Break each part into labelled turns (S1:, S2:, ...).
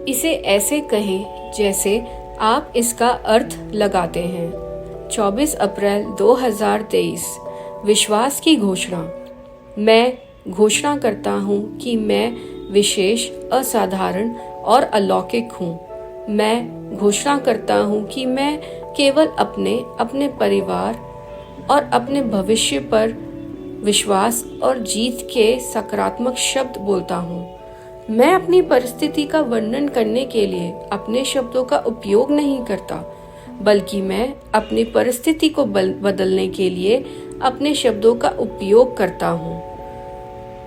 S1: इसे ऐसे कहें जैसे आप इसका अर्थ लगाते हैं। 24 अप्रैल 2023। विश्वास की घोषणा। मैं घोषणा करता हूँ कि मैं विशेष, असाधारण और अलौकिक हूँ। मैं घोषणा करता हूँ कि मैं केवल अपने परिवार और अपने भविष्य पर विश्वास और जीत के सकारात्मक शब्द बोलता हूँ। मैं अपनी परिस्थिति का वर्णन करने के लिए अपने शब्दों का उपयोग नहीं करता, बल्कि मैं अपनी परिस्थिति को बदलने के लिए अपने शब्दों का उपयोग करता हूँ।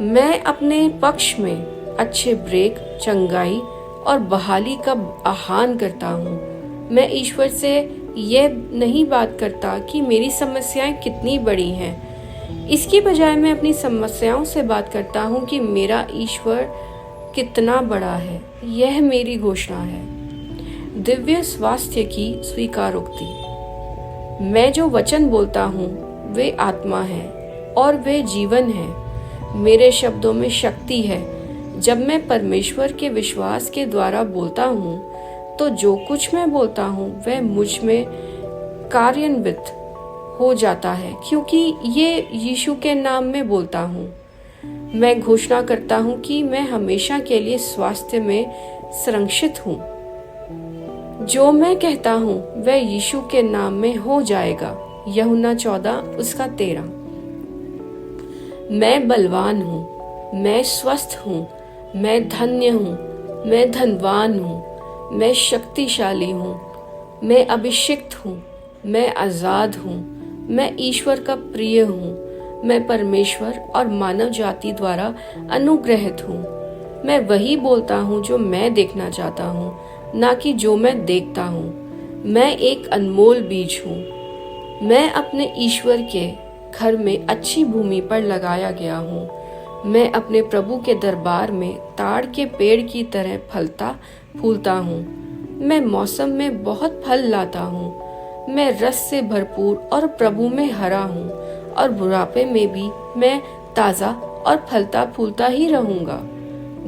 S1: मैं अपने पक्ष में अच्छे ब्रेक, चंगाई और बहाली का आह्वान करता हूँ। मैं ईश्वर से यह नहीं बात करता कि मेरी समस्याएं कितनी बड़ी हैं। इसकी बजाय मैं अपनी समस्याओं से बात करता हूँ कि मेरा ईश्वर कितना बड़ा है। यह मेरी घोषणा है। दिव्य स्वास्थ्य की स्वीकारोक्ति। मैं जो वचन बोलता हूँ वे आत्मा है और वे जीवन है। मेरे शब्दों में शक्ति है। जब मैं परमेश्वर के विश्वास के द्वारा बोलता हूँ तो जो कुछ मैं बोलता हूँ वह मुझ में कार्यान्वित हो जाता है, क्योंकि ये यीशु के नाम में बोलता हूँ। मैं घोषणा करता हूँ कि मैं हमेशा के लिए स्वास्थ्य में संरक्षित हूँ। जो मैं कहता हूँ वह यीशु के नाम में हो जाएगा। यूहन्ना 14:13। मैं बलवान हूँ, मैं स्वस्थ हूँ, मैं धन्य हूँ, मैं धनवान हूँ, मैं शक्तिशाली हूँ, मैं अभिषिक्त हूँ, मैं आजाद हूँ, मैं ईश्वर का प्रिय हूँ, मैं परमेश्वर और मानव जाति द्वारा अनुग्रहित हूँ। मैं वही बोलता हूँ जो मैं देखना चाहता हूँ, ना कि जो मैं देखता हूँ। मैं एक अनमोल बीज हूँ। मैं अपने ईश्वर के घर में अच्छी भूमि पर लगाया गया हूँ। मैं अपने प्रभु के दरबार में ताड़ के पेड़ की तरह फलता फूलता हूँ। मैं मौसम में बहुत फल लाता हूँ। मैं रस से भरपूर और प्रभु में हरा हूँ, और बुढ़ापे में भी मैं ताज़ा और फलता फूलता ही रहूँगा।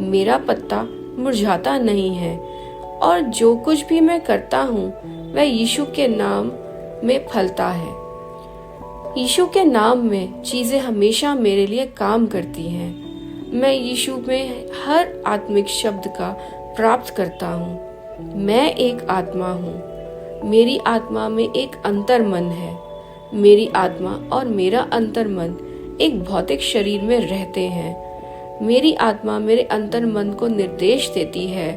S1: मेरा पत्ता मुरझाता नहीं है, और जो कुछ भी मैं करता हूँ वह यीशु के नाम में फलता है। यीशु के नाम में चीज़ें हमेशा मेरे लिए काम करती हैं। मैं यीशु में हर आत्मिक शब्द का प्राप्त करता हूँ। मैं एक आत्मा हूँ। मेरी आत्मा में एक अंतर मन है। मेरी आत्मा और मेरा अंतर मन एक भौतिक शरीर में रहते हैं। मेरी आत्मा मेरे अंतर मन को निर्देश देती है,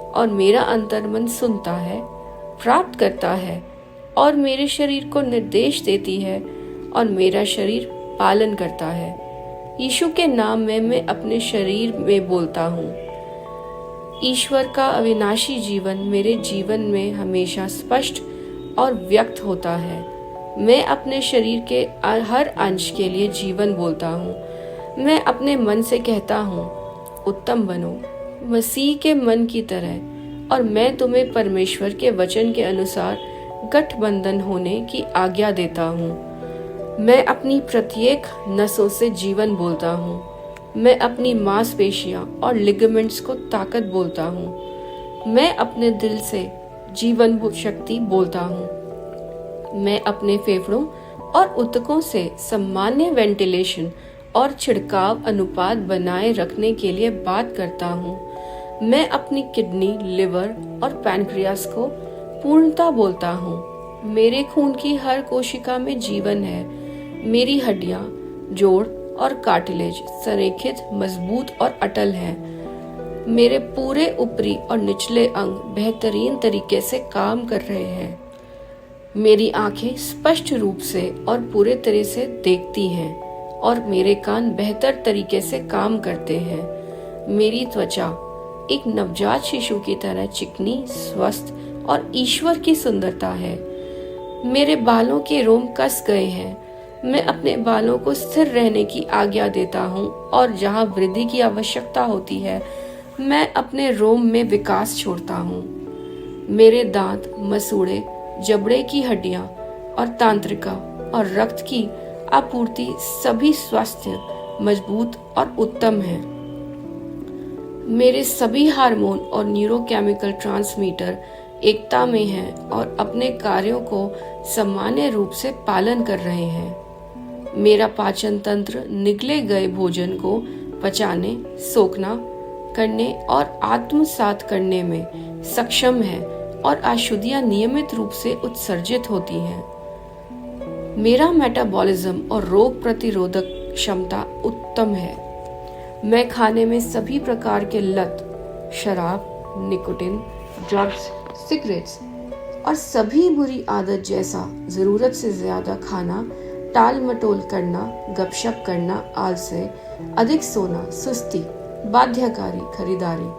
S1: और मेरा अंतर मन सुनता है, प्राप्त करता है और मेरे शरीर को निर्देश देती है, और मेरा शरीर पालन करता है। यीशु के नाम में मैं अपने शरीर में बोलता हूँ। ईश्वर का अविनाशी जीवन मेरे जीवन में हमेशा स्पष्ट और व्यक्त होता है। मैं अपने शरीर के हर अंश के लिए जीवन बोलता हूँ। मैं अपने मन से कहता हूँ, उत्तम बनो, मसीह के मन की तरह, और मैं तुम्हें परमेश्वर के वचन के अनुसार गठबंधन होने की आज्ञा देता हूँ। मैं अपनी प्रत्येक नसों से जीवन बोलता हूँ। मैं अपनी मांसपेशियां और लिगामेंट्स को ताकत बोलता हूँ। मैं अपने दिल से जीवन शक्ति बोलता हूँ। मैं अपने फेफड़ों और ऊतकों से सामान्य वेंटिलेशन और छिड़काव अनुपात बनाए रखने के लिए बात करता हूँ। मैं अपनी किडनी, लिवर और पैनक्रियास को पूर्णता बोलता हूँ। मेरे खून की हर कोशिका में जीवन है। मेरी हड्डियाँ, जोड़ और कार्टिलेज संरेखित, मजबूत और अटल हैं। मेरे पूरे ऊपरी और निचले अंग बेहतरीन तरीके से काम कर रहे हैं। मेरी आंखें स्पष्ट रूप से और पूरे तरह से देखती हैं, और मेरे कान बेहतर तरीके से काम करते हैं। मेरी त्वचा एक नवजात शिशु की तरह चिकनी, स्वस्थ और ईश्वर की सुंदरता है। मेरे बालों के रोम कस गए हैं। मैं अपने बालों को स्थिर रहने की आज्ञा देता हूँ, और जहाँ वृद्धि की आवश्यकता होती है मैं अपने रोम में विकास छोड़ता हूँ। मेरे दांत, मसूड़े, जबड़े की हड्डियाँ और तांत्रिका और रक्त की आपूर्ति सभी स्वास्थ्य, मजबूत और उत्तम है। मेरे सभी हार्मोन और न्यूरोकेमिकल ट्रांसमीटर एकता में हैं और अपने कार्यों को सामान्य रूप से पालन कर रहे हैं। मेरा पाचन तंत्र निगले गए भोजन को पचाने, सोखना करने और आत्मसात करने में सक्षम है और अशुद्धियां नियमित रूप से उत्सर्जित होती हैं। मेरा मेटाबॉलिज्म और रोग प्रतिरोधक क्षमता उत्तम है। मैं खाने में सभी प्रकार के लत, शराब, निकोटिन, ड्रग्स, सिगरेट्स और सभी बुरी आदत जैसा जरूरत से ज्यादा खाना, टाल मटोल करना, गपशप करना, आलस्य, अधिक सोना, सुस्ती, बाध्यकारी खरीदारी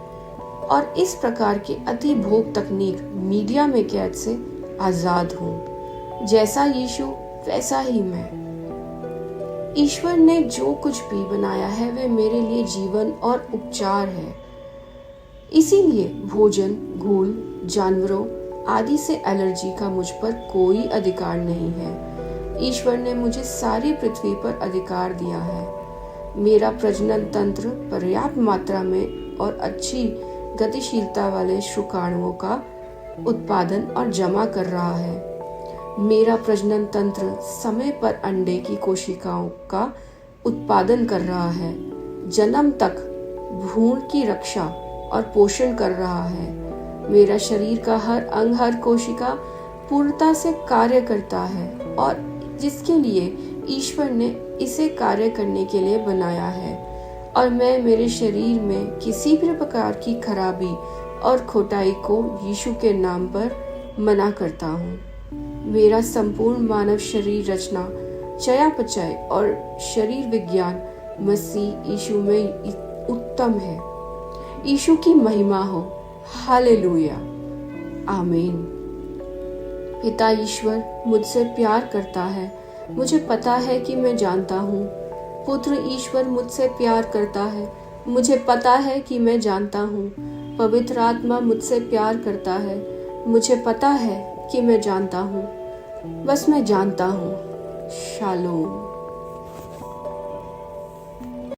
S1: और इस प्रकार की अति भोग तकनीक मीडिया में कैद से आजाद हूँ। जैसा यीशु वैसा ही मैं। ईश्वर ने जो कुछ भी बनाया है वह मेरे लिए जीवन और उपचार है। इसीलिए भोजन, घूल, जानवरों आदि से एलर्जी का मुझ पर कोई अधिकार नहीं है। ईश्वर ने मुझे सारी पृथ्वी पर अधिकार दिया है। मेरा प्रजनन तंत्र पर्याप्त मात्रा में और अच्छी गतिशीलता वाले शुक्राणुओं का उत्पादन और जमा कर रहा है। मेरा प्रजनन तंत्र समय पर अंडे की कोशिकाओं का उत्पादन कर रहा है, जन्म तक भ्रूण की रक्षा और पोषण कर रहा है। मेरा शरीर का हर अंग, हर कोशिका पूर्णता से कार्य करता है और जिसके लिए ईश्वर ने इसे कार्य करने के लिए बनाया है। और मैं मेरे शरीर में किसी भी प्रकार की खराबी और खोटाई को यीशु के नाम पर मना करता हूँ। मेरा संपूर्ण मानव शरीर रचना, चयापचय और शरीर विज्ञान मसीह यीशु में उत्तम है। यीशु की महिमा हो। हालेलुया, आमीन। पिता ईश्वर मुझसे प्यार करता है। मुझे पता है कि मैं जानता हूँ। पुत्र ईश्वर मुझसे प्यार करता है। मुझे पता है कि मैं जानता हूँ। पवित्र आत्मा मुझसे प्यार करता है। मुझे पता है कि मैं जानता हूँ। बस मैं जानता हूँ। शालोम।